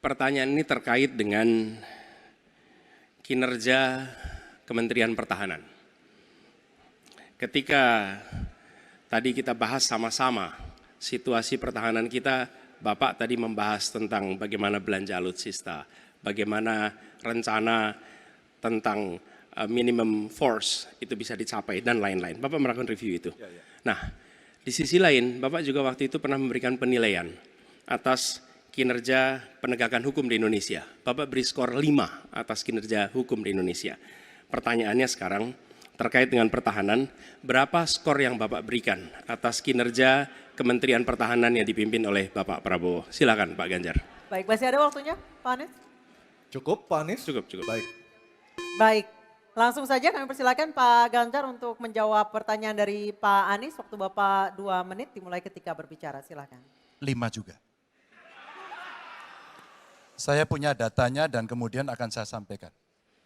Pertanyaan ini terkait dengan kinerja Kementerian Pertahanan. Ketika tadi kita bahas sama-sama situasi pertahanan kita, Bapak tadi membahas tentang bagaimana belanja alutsista, bagaimana rencana tentang minimum force itu bisa dicapai dan lain-lain. Bapak melakukan review itu. Nah, di sisi lain Bapak juga waktu itu pernah memberikan penilaian atas kinerja penegakan hukum di Indonesia. Bapak beri skor 5 atas kinerja hukum di Indonesia. Pertanyaannya sekarang terkait dengan pertahanan, berapa skor yang Bapak berikan atas kinerja Kementerian Pertahanan yang dipimpin oleh Bapak Prabowo? Silakan Pak Ganjar. Baik, masih ada waktunya Pak Anies? Cukup Pak Anies? Cukup. Baik, langsung saja kami persilakan Pak Ganjar untuk menjawab pertanyaan dari Pak Anies. Waktu Bapak 2 menit dimulai ketika berbicara, silakan. 5 juga. Saya punya datanya dan kemudian akan saya sampaikan.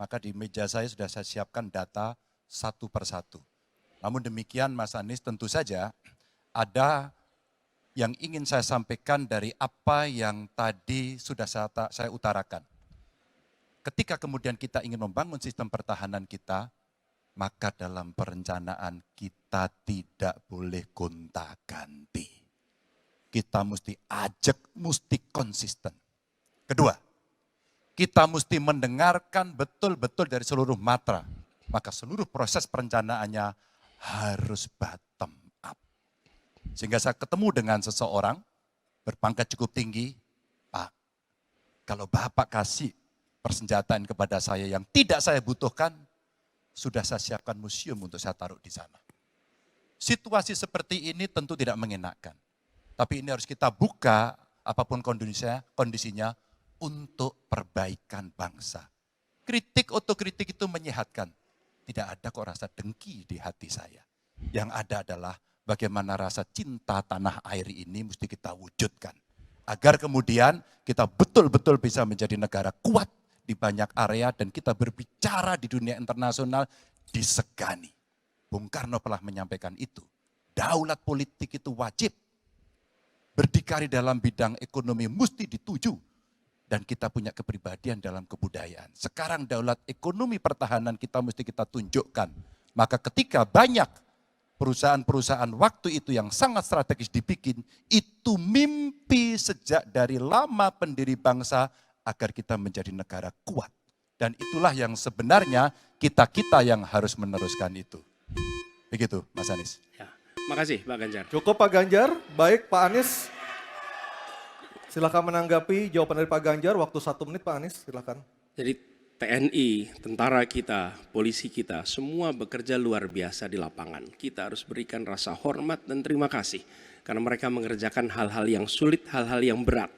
Maka di meja saya sudah saya siapkan data satu persatu. Namun demikian Mas Anies, tentu saja ada yang ingin saya sampaikan dari apa yang tadi sudah saya utarakan. Ketika kemudian kita ingin membangun sistem pertahanan kita, maka dalam perencanaan kita tidak boleh gonta-ganti. Kita mesti ajak, mesti konsisten. Kedua, kita mesti mendengarkan betul-betul dari seluruh matra. Maka seluruh proses perencanaannya harus bottom up. Sehingga saya ketemu dengan seseorang berpangkat cukup tinggi, Pak, kalau Bapak kasih persenjataan kepada saya yang tidak saya butuhkan, sudah saya siapkan museum untuk saya taruh di sana. Situasi seperti ini tentu tidak mengenakan. Tapi ini harus kita buka apapun kondisinya untuk perbaikan bangsa. Kritik, otokritik itu menyehatkan. Tidak ada kok rasa dengki di hati saya. Yang ada adalah bagaimana rasa cinta tanah air ini mesti kita wujudkan. Agar kemudian kita betul-betul bisa menjadi negara kuat di banyak area dan kita berbicara di dunia internasional disegani. Bung Karno pernah menyampaikan itu. Daulat politik itu wajib. Berdikari dalam bidang ekonomi mesti dituju. Dan kita punya kepribadian dalam kebudayaan. Sekarang daulat ekonomi pertahanan kita mesti kita tunjukkan. Maka ketika banyak perusahaan-perusahaan waktu itu yang sangat strategis dibikin, itu mimpi sejak dari lama pendiri bangsa agar kita menjadi negara kuat. Dan itulah yang sebenarnya kita-kita yang harus meneruskan itu. Begitu Mas Anies. Ya, makasih Pak Ganjar. Cukup Pak Ganjar. Baik Pak Anies. Silakan menanggapi jawaban dari Pak Ganjar. Waktu 1 menit Pak Anies, silakan. Jadi TNI, tentara kita, polisi kita, semua bekerja luar biasa di lapangan. Kita harus berikan rasa hormat dan terima kasih. Karena mereka mengerjakan hal-hal yang sulit, hal-hal yang berat.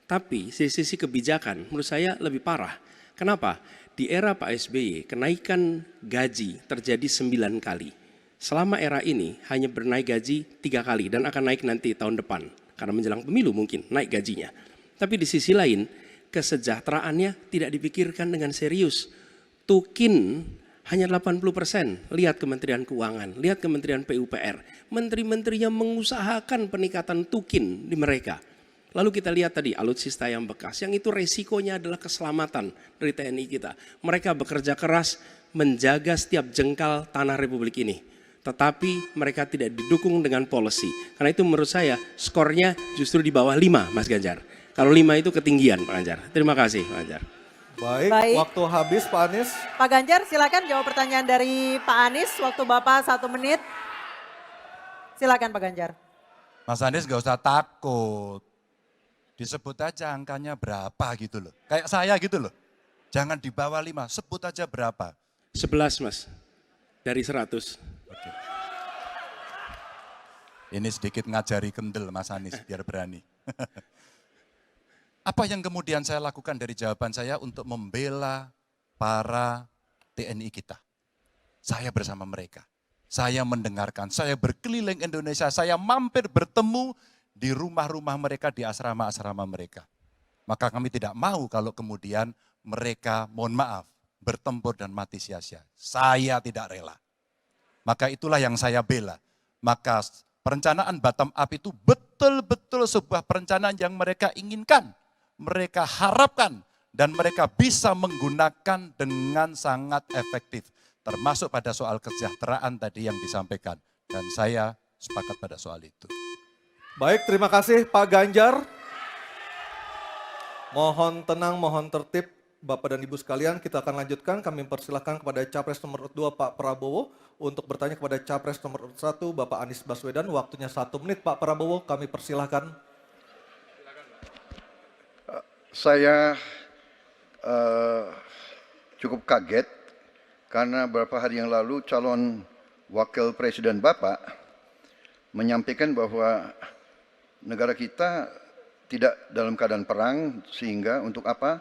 Tapi sisi kebijakan menurut saya lebih parah. Kenapa? Di era Pak SBY, kenaikan gaji terjadi 9 kali. Selama era ini hanya bernaik gaji 3 kali dan akan naik nanti tahun depan. Karena menjelang pemilu mungkin naik gajinya. Tapi di sisi lain, kesejahteraannya tidak dipikirkan dengan serius. Tukin hanya 80%. Lihat Kementerian Keuangan, lihat Kementerian PUPR. Menteri-menterinya mengusahakan peningkatan tukin di mereka. Lalu kita lihat tadi alutsista yang bekas, yang itu resikonya adalah keselamatan dari TNI kita. Mereka bekerja keras menjaga setiap jengkal tanah Republik ini. Tetapi mereka tidak didukung dengan policy. Karena itu menurut saya skornya justru di bawah 5 Mas Ganjar. Kalau 5 itu ketinggian Pak Ganjar. Terima kasih Pak Ganjar. Baik, waktu habis Pak Anies. Pak Ganjar silakan jawab pertanyaan dari Pak Anies. Waktu Bapak 1 menit. Silakan Pak Ganjar. Mas Anies gak usah takut. Disebut aja angkanya berapa gitu loh. Kayak saya gitu loh. Jangan di bawah 5, sebut aja berapa. 11 Mas, dari 100. Oke. Ini sedikit ngajari kendel Mas Anies biar berani. Apa yang kemudian saya lakukan dari jawaban saya untuk membela para TNI kita? Saya bersama mereka. Saya mendengarkan, saya berkeliling Indonesia, saya mampir bertemu di rumah-rumah mereka, di asrama-asrama mereka. Maka kami tidak mau kalau kemudian mereka, mohon maaf, bertempur dan mati sia-sia. Saya tidak rela. Maka itulah yang saya bela. Maka perencanaan bottom up itu betul-betul sebuah perencanaan yang mereka inginkan. mereka harapkan dan mereka bisa menggunakan dengan sangat efektif. Termasuk pada soal kesejahteraan tadi yang disampaikan. Dan saya sepakat pada soal itu. Baik, terima kasih Pak Ganjar. Mohon tenang, mohon tertib Bapak dan Ibu sekalian. Kita akan lanjutkan. Kami persilahkan kepada Capres nomor 2 Pak Prabowo untuk bertanya kepada Capres nomor 1 Bapak Anies Baswedan. Waktunya 1 menit Pak Prabowo, kami persilahkan. Saya cukup kaget karena beberapa hari yang lalu calon wakil presiden Bapak menyampaikan bahwa negara kita tidak dalam keadaan perang sehingga untuk apa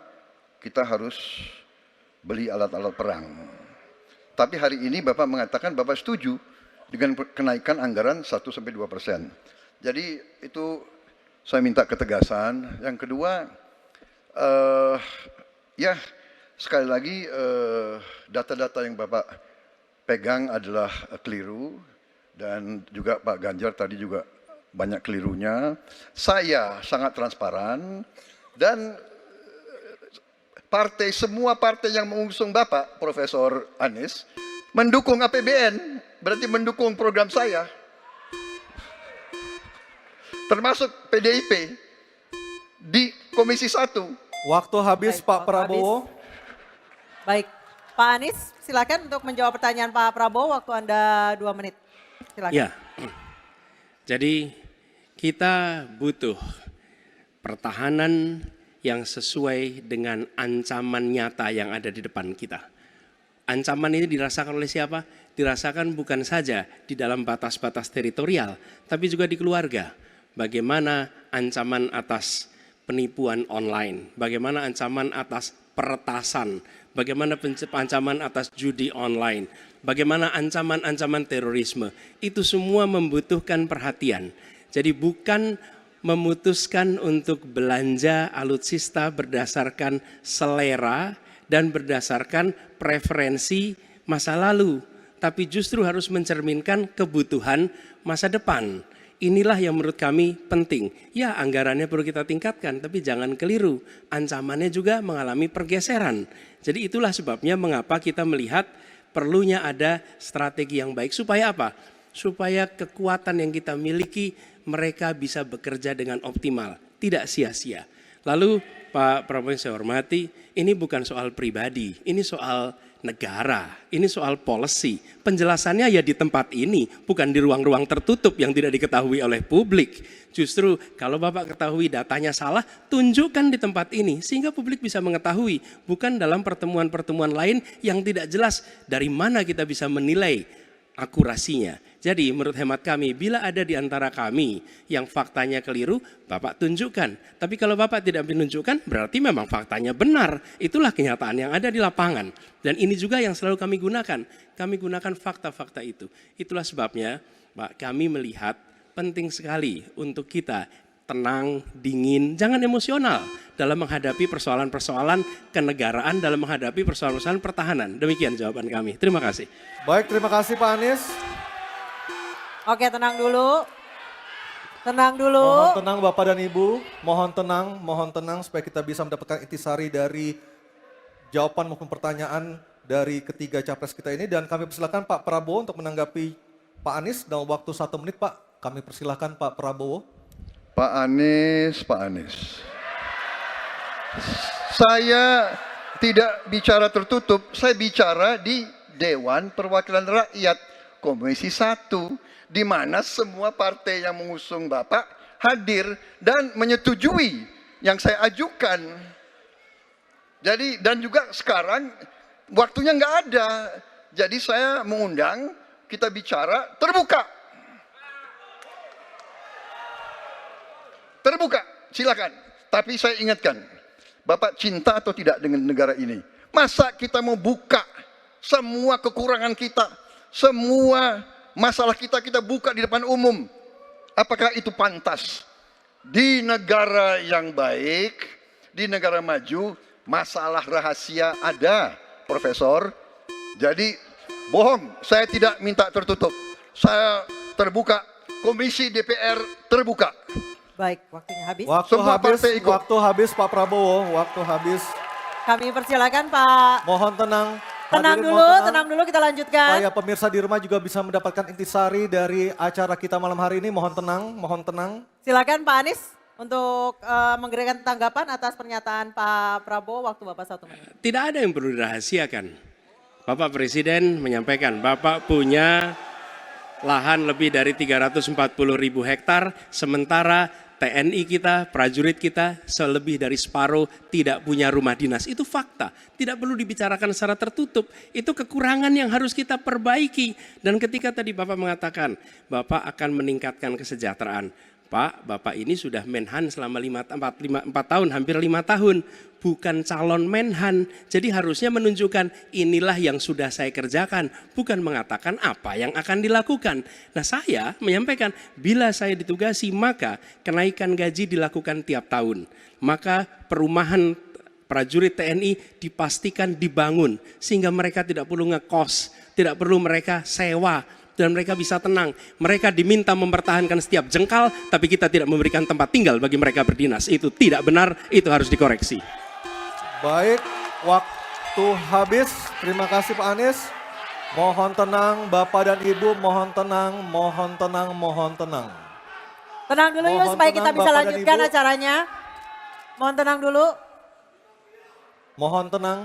kita harus beli alat-alat perang. Tapi hari ini Bapak mengatakan Bapak setuju dengan kenaikan anggaran 1-2%. Jadi itu saya minta ketegasan. Yang kedua, ya sekali lagi data-data yang Bapak pegang adalah keliru dan juga Pak Ganjar tadi juga banyak kelirunya. Saya sangat transparan dan semua partai yang mengusung Bapak, Profesor Anies, mendukung APBN, berarti mendukung program saya. Termasuk PDIP di Komisi 1. Waktu habis Baik, Pak waktu Prabowo. Baik, Pak Anies silakan untuk menjawab pertanyaan Pak Prabowo, waktu Anda 2 menit. Silakan. Ya, jadi kita butuh pertahanan yang sesuai dengan ancaman nyata yang ada di depan kita. Ancaman ini dirasakan oleh siapa? Dirasakan bukan saja di dalam batas-batas teritorial, tapi juga di keluarga. Bagaimana ancaman atas penipuan online, bagaimana ancaman atas peretasan, bagaimana ancaman atas judi online, bagaimana ancaman-ancaman terorisme. Itu semua membutuhkan perhatian. Jadi bukan memutuskan untuk belanja alutsista berdasarkan selera dan berdasarkan preferensi masa lalu, tapi justru harus mencerminkan kebutuhan masa depan. Inilah yang menurut kami penting. Ya, anggarannya perlu kita tingkatkan, tapi jangan keliru. Ancamannya juga mengalami pergeseran. Jadi itulah sebabnya mengapa kita melihat perlunya ada strategi yang baik. Supaya apa? Supaya kekuatan yang kita miliki mereka bisa bekerja dengan optimal, tidak sia-sia. Lalu Pak Prabowo yang saya hormati, ini bukan soal pribadi, ini soal negara, ini soal policy. Penjelasannya ya di tempat ini, bukan di ruang-ruang tertutup yang tidak diketahui oleh publik. Justru kalau Bapak ketahui datanya salah, tunjukkan di tempat ini sehingga publik bisa mengetahui, bukan dalam pertemuan-pertemuan lain yang tidak jelas dari mana kita bisa menilai akurasinya. Jadi menurut hemat kami, bila ada di antara kami yang faktanya keliru, Bapak tunjukkan. Tapi kalau Bapak tidak menunjukkan, berarti memang faktanya benar. Itulah kenyataan yang ada di lapangan. Dan ini juga yang selalu kami gunakan. Kami gunakan fakta-fakta itu. Itulah sebabnya, Pak, kami melihat penting sekali untuk kita tenang, dingin, jangan emosional dalam menghadapi persoalan-persoalan kenegaraan, dalam menghadapi persoalan-persoalan pertahanan. Demikian jawaban kami. Terima kasih. Baik, terima kasih Pak Anies. Oke, tenang dulu. Tenang dulu. Mohon tenang Bapak dan Ibu, mohon tenang supaya kita bisa mendapatkan intisari dari jawaban maupun pertanyaan dari ketiga capres kita ini. Dan kami persilakan Pak Prabowo untuk menanggapi Pak Anies dalam waktu 1 menit Pak. Kami persilakan Pak Prabowo. Pak Anies. Saya tidak bicara tertutup, saya bicara di Dewan Perwakilan Rakyat Komisi 1, di mana semua partai yang mengusung Bapak hadir dan menyetujui yang saya ajukan. Jadi dan juga sekarang waktunya nggak ada, jadi saya mengundang kita bicara terbuka. Terbuka, silakan. Tapi saya ingatkan, Bapak cinta atau tidak dengan negara ini? Masa kita mau buka semua kekurangan kita, semua masalah kita buka di depan umum? Apakah itu pantas? Di negara yang baik, di negara maju, masalah rahasia ada, Profesor. Jadi bohong, saya tidak minta tertutup. Saya terbuka, Komisi DPR terbuka. Baik, waktunya habis. Semua partai ikut. Waktu habis Pak Prabowo, waktu habis. Kami persilakan Pak. Mohon tenang. Tenang Hadirin dulu, mohon tenang dulu kita lanjutkan. Supaya pemirsa di rumah juga bisa mendapatkan intisari dari acara kita malam hari ini. Mohon tenang, mohon tenang. Silakan Pak Anies untuk memberikan tanggapan atas pernyataan Pak Prabowo. Waktu Bapak 1 menit. Tidak ada yang perlu dirahasiakan. Bapak Presiden menyampaikan, Bapak punya lahan lebih dari 340.000 hektar, sementara TNI kita, prajurit kita, selebih dari separuh tidak punya rumah dinas. Itu fakta, tidak perlu dibicarakan secara tertutup. Itu kekurangan yang harus kita perbaiki. Dan ketika tadi Bapak mengatakan, Bapak akan meningkatkan kesejahteraan. Pak, Bapak ini sudah Menhan selama 4 tahun, hampir 5 tahun. Bukan calon Menhan, jadi harusnya menunjukkan inilah yang sudah saya kerjakan. Bukan mengatakan apa yang akan dilakukan. Nah saya menyampaikan, bila saya ditugasi maka kenaikan gaji dilakukan tiap tahun. Maka perumahan prajurit TNI dipastikan dibangun. Sehingga mereka tidak perlu ngekos, tidak perlu mereka sewa. Dan mereka bisa tenang. Mereka diminta mempertahankan setiap jengkal, tapi kita tidak memberikan tempat tinggal bagi mereka berdinas. Itu tidak benar, itu harus dikoreksi. Baik, waktu habis. Terima kasih Pak Anies. Mohon tenang Bapak dan Ibu, mohon tenang, mohon tenang, mohon tenang. Tenang dulu yuk Mohon supaya kita tenang, bisa Bapak dan lanjutkan Ibu. acaranya. Mohon tenang dulu. Mohon tenang.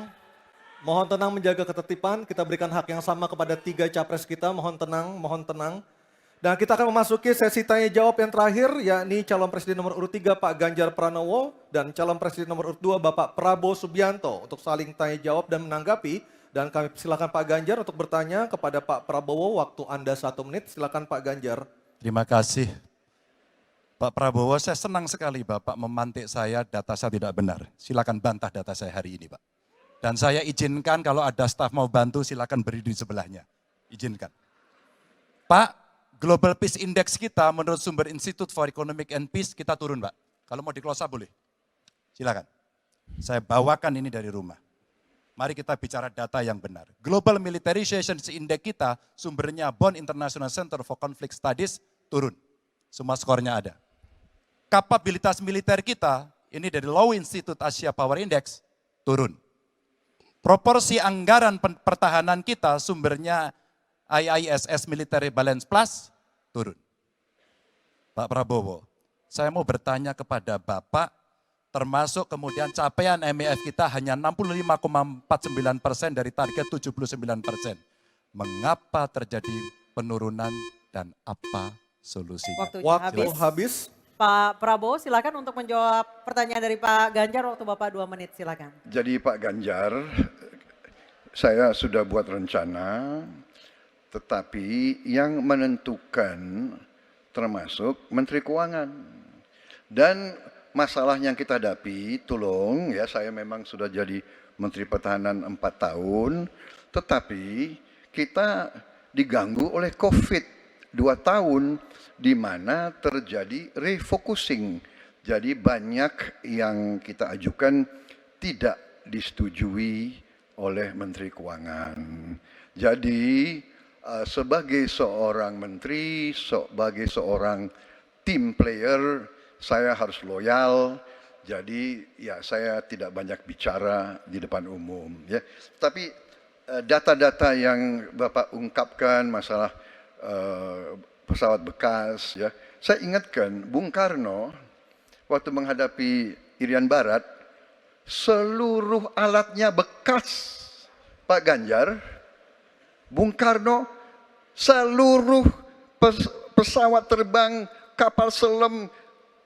Mohon tenang menjaga ketertiban, kita berikan hak yang sama kepada 3 capres kita, mohon tenang, mohon tenang. Dan kita akan memasuki sesi tanya jawab yang terakhir, yakni calon presiden nomor urut 3 Pak Ganjar Pranowo dan calon presiden nomor urut 2 Bapak Prabowo Subianto untuk saling tanya jawab dan menanggapi. Dan kami silakan Pak Ganjar untuk bertanya kepada Pak Prabowo, waktu Anda 1 menit, silakan Pak Ganjar. Terima kasih. Pak Prabowo, saya senang sekali Bapak memantik saya, data saya tidak benar. Silakan bantah data saya hari ini Pak. Dan saya izinkan kalau ada staf mau bantu silakan berdiri di sebelahnya. Izinkan. Pak, Global Peace Index kita menurut sumber Institute for Economic and Peace kita turun Pak. Kalau mau diklosa boleh. Silakan. Saya bawakan ini dari rumah. Mari kita bicara data yang benar. Global Militarization Index kita sumbernya Bonn International Center for Conflict Studies turun. Semua skornya ada. Kapabilitas militer kita, ini dari Law Institute Asia Power Index, turun. Proporsi anggaran pertahanan kita sumbernya IISS Military Balance Plus turun. Pak Prabowo, saya mau bertanya kepada Bapak, termasuk kemudian capaian MEF kita hanya 65,49% dari target 79%. Mengapa terjadi penurunan dan apa solusinya? Waktu habis. Pak Prabowo silakan untuk menjawab pertanyaan dari Pak Ganjar, waktu Bapak 2 menit silakan. Jadi Pak Ganjar, saya sudah buat rencana, tetapi yang menentukan termasuk Menteri Keuangan. Dan masalah yang kita hadapi, tolong ya, saya memang sudah jadi Menteri Pertahanan 4 tahun, tetapi kita diganggu oleh COVID 2 tahun, di mana terjadi refocusing. Jadi banyak yang kita ajukan tidak disetujui oleh Menteri Keuangan. Jadi sebagai seorang menteri, sebagai seorang team player, saya harus loyal. Jadi ya saya tidak banyak bicara di depan umum. Ya. Tapi data-data yang Bapak ungkapkan masalah pesawat bekas, ya. Saya ingatkan Bung Karno waktu menghadapi Irian Barat, seluruh alatnya bekas. Pak Ganjar, Bung Karno, seluruh pesawat terbang, kapal selam,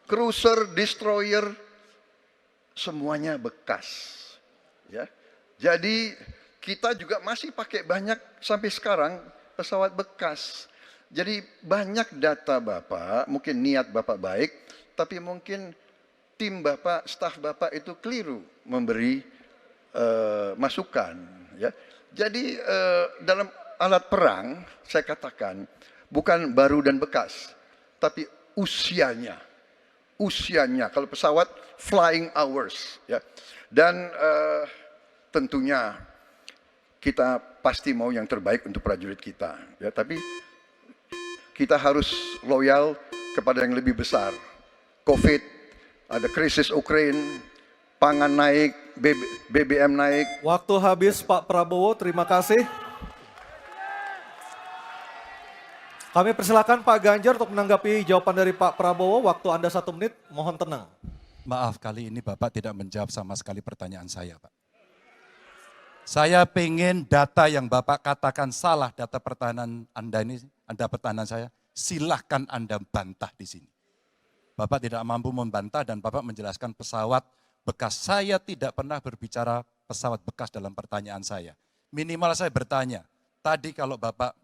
cruiser, destroyer, semuanya bekas. Ya. Jadi kita juga masih pakai banyak sampai sekarang pesawat bekas. Jadi banyak data Bapak, mungkin niat Bapak baik, tapi mungkin tim Bapak, staf Bapak itu keliru memberi masukan. Ya. Jadi dalam alat perang, saya katakan, bukan baru dan bekas, tapi usianya. Usianya, kalau pesawat flying hours. Ya. Dan tentunya kita pasti mau yang terbaik untuk prajurit kita. Ya, tapi kita harus loyal kepada yang lebih besar. COVID, ada krisis Ukraina, pangan naik, BBM naik. Waktu habis Pak Prabowo, terima kasih. Kami persilakan Pak Ganjar untuk menanggapi jawaban dari Pak Prabowo. Waktu Anda 1 menit, mohon tenang. Maaf, kali ini Bapak tidak menjawab sama sekali pertanyaan saya, Pak. Saya pengen data yang Bapak katakan salah, data pertahanan Anda ini, Anda pertahanan saya, silahkan Anda bantah di sini. Bapak tidak mampu membantah dan Bapak menjelaskan pesawat bekas. Saya tidak pernah berbicara pesawat bekas dalam pertanyaan saya. Minimal saya bertanya, tadi kalau Bapak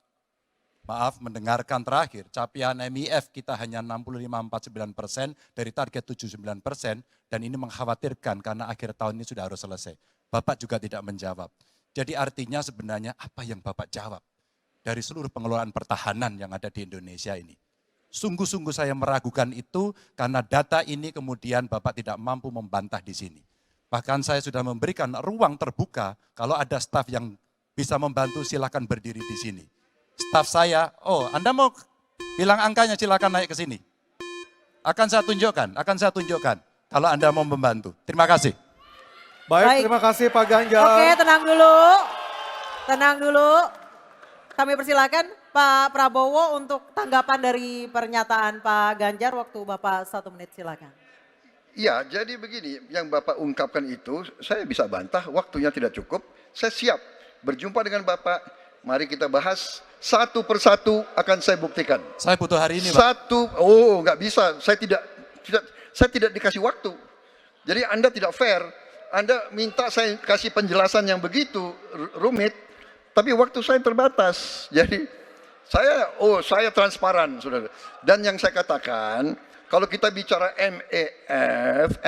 mendengarkan terakhir, capaian MIF kita hanya 65-49% dari target 79% dan ini mengkhawatirkan karena akhir tahun ini sudah harus selesai. Bapak juga tidak menjawab. Jadi artinya sebenarnya apa yang Bapak jawab dari seluruh pengelolaan pertahanan yang ada di Indonesia ini? Sungguh-sungguh saya meragukan itu karena data ini kemudian Bapak tidak mampu membantah di sini. Bahkan saya sudah memberikan ruang terbuka, kalau ada staf yang bisa membantu silakan berdiri di sini. Staf saya, oh Anda mau bilang angkanya silakan naik ke sini. Akan saya tunjukkan kalau Anda mau membantu. Terima kasih. Baik, terima kasih Pak Ganjar. Oke, tenang dulu. Kami persilakan Pak Prabowo untuk tanggapan dari pernyataan Pak Ganjar. Waktu Bapak 1 menit, silakan. Ya, jadi begini, yang Bapak ungkapkan itu saya bisa bantah, waktunya tidak cukup. Saya siap berjumpa dengan Bapak, mari kita bahas satu persatu akan saya buktikan. Saya butuh hari ini, Pak. Nggak bisa, saya tidak dikasih waktu. Jadi Anda tidak fair, Anda minta saya kasih penjelasan yang begitu rumit, tapi waktu saya terbatas. Jadi saya transparan, saudara. Dan yang saya katakan, kalau kita bicara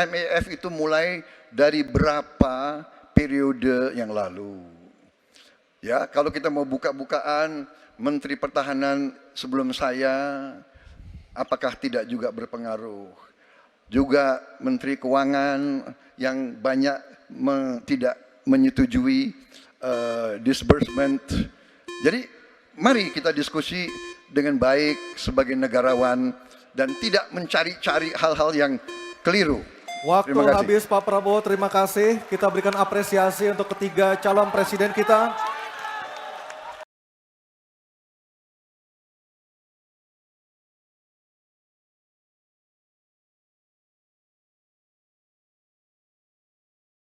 MEF itu mulai dari berapa periode yang lalu. Ya, kalau kita mau buka-bukaan, Menteri Pertahanan sebelum saya, apakah tidak juga berpengaruh? Juga Menteri Keuangan yang banyak tidak menyetujui disbursement. Jadi mari kita diskusi dengan baik sebagai negarawan dan tidak mencari-cari hal-hal yang keliru. Waktu habis Pak Prabowo, terima kasih. Kita berikan apresiasi untuk ketiga calon presiden kita.